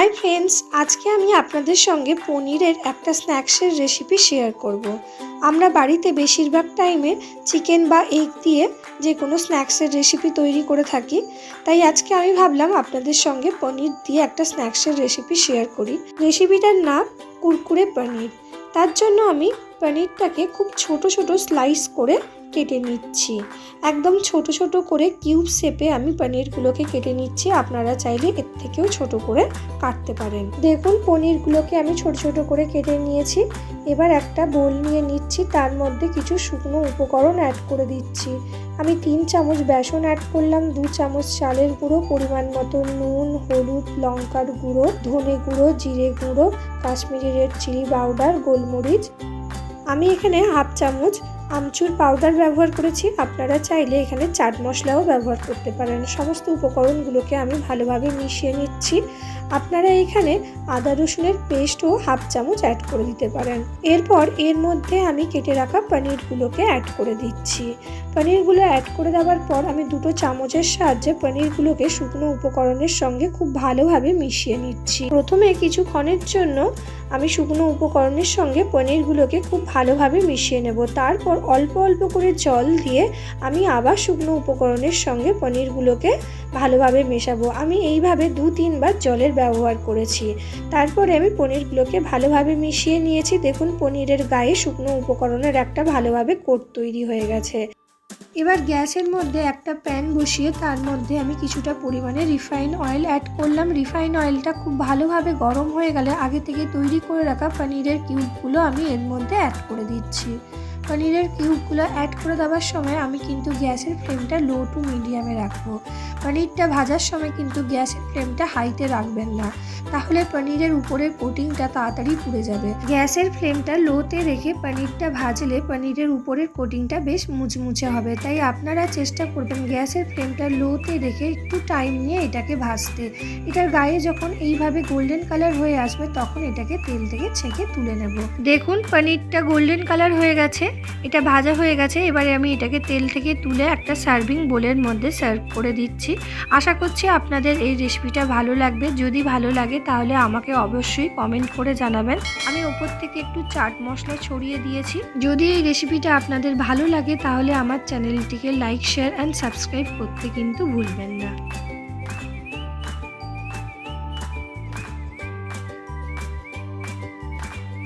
Hi friends, आज के आमी आपनादेर संगे पनीरेर एकटा स्नैक्सेर रेसिपि शेयर करब। आमरा बाड़ीते बेशिरभाग टाइमे चिकेन बा एग दिए जे कोनो स्नैक्सेर रेसिपि तैरी करे थाकी, ताई आजके आमी भाबलाम आपनादेर संगे पनीर दिए एकटा स्नैक्सेर रेसिपि शेयर करी। रेसिपिटार नाम कुरकुरे पनीर। तार जोन्नो आमी पनीरटाके खूब छोटो छोटो स्लाइस करे केटे निচ্ছি। एकदम छोटो छोटो करे किউব शेपे आमी पनीरगुलोके केटे निচ্ছি। आपनारा चाइले एर थेकेও छोटो करे काटते पारेन। देखुन पनीरगुलोके आमी छोटो छोटो करे केटे निয়েছি। এবার একটা বোল নিয়ে নিচ্ছি, তার মধ্যে কিছু শুকনো উপকরণ অ্যাড করে দিচ্ছি। আমি 3 চামচ বেসন অ্যাড করলাম, 2 চামচ চালের গুঁড়ো, পরিমাণ মতো নুন, হলুদ, লঙ্কার গুঁড়ো, ধনে গুঁড়ো, জিরে গুঁড়ো, কাশ্মীরি রেড চিলি পাউডার, গোলমরিচ। আমি এখানে হাফ চামচ আমচুর পাউডার ব্যবহার করেছি। আপনারা চাইলে এখানে চাট মশলাও ব্যবহার করতে পারেন। সমস্ত উপকরণগুলোকে আমি ভালোভাবে মিশিয়ে নিচ্ছি। আপনারা এখানে আদা রসুনের পেস্টও হাফ চামচ অ্যাড করে দিতে পারেন। এরপর এর মধ্যে আমি কেটে রাখা পনিরগুলোকে অ্যাড করে দিচ্ছি। পনিরগুলো অ্যাড করে দেওয়ার পর আমি 2 চামচের সাহায্যে পনিরগুলোকে শুকনো উপকরণের সঙ্গে খুব ভালোভাবে মিশিয়ে নিচ্ছি। প্রথমে কিছুক্ষণের জন্য আমি শুকনো উপকরণের সঙ্গে পনিরগুলোকে খুব ভালোভাবে মিশিয়ে নেব। তারপর অল্প অল্প করে জল দিয়ে আমি আবার শুকনো উপকরণের সঙ্গে পনিরগুলোকে ভালোভাবে মেশাবো। আমি এইভাবে 2-3 বার জলের ব্যবহার করেছি। তারপরে আমি পনিরগুলোকে ভালোভাবে মিশিয়ে নিয়েছি। দেখুন পনিরের গায়ে শুকনো উপকরণের একটা ভালোভাবে কোট তৈরি হয়ে গেছে। এবার গ্যাসের মধ্যে একটা প্যান বসিয়ে তার মধ্যে আমি কিছুটা পরিমাণে রিফাইন অয়েল অ্যাড করলাম। রিফাইন অয়েলটা খুব ভালোভাবে গরম হয়ে গেলে আগে থেকে তৈরি করে রাখা পনিরের কিউবগুলো আমি এর মধ্যে অ্যাড করে দিচ্ছি। পনিরের কিউবগুলো অ্যাড করে দেওয়ার সময় আমি কিন্তু গ্যাসের ফ্লেমটা লো টু মিডিয়ামে রাখবো। পনিরটা ভাজার সময় কিন্তু গ্যাসের ফ্লেমটা হাইতে রাখবেন না, তাহলে পনিরের উপরের কোটিংটা তাড়াতাড়ি পুড়ে যাবে। গ্যাসের ফ্লেমটা লোতে রেখে পনিরটা ভাজলে পনিরের উপরের কোটিংটা বেশ মুচমুচে হবে। তাই আপনারা চেষ্টা করবেন গ্যাসের ফ্লেমটা লোতে রেখে একটু টাইম নিয়ে এটাকে ভাজতে। এটার গায়ে যখন এইভাবে গোল্ডেন কালার হয়ে আসবে তখন এটাকে তেল থেকে ছেঁকে তুলে নেব। দেখুন পনিরটা গোল্ডেন কালার হয়ে গেছে, এটা ভাজা হয়ে গেছে। এবারে আমি এটাকে তেল থেকে তুলে একটা সার্ভিং বোলের মধ্যে সার্ভ করে দিচ্ছি। আশা করছি আপনাদের এই রেসিপিটা ভালো লাগবে। যদি ভালো লাগে তাহলে আমাকে অবশ্যই কমেন্ট করে জানাবেন। আমি ওপর থেকে একটু চাট মশলা ছড়িয়ে দিয়েছি। যদি এই রেসিপিটা আপনাদের ভালো লাগে তাহলে আমার চ্যানেলটিকে লাইক, শেয়ার অ্যান্ড সাবস্ক্রাইব করতে কিন্তু ভুলবেন না।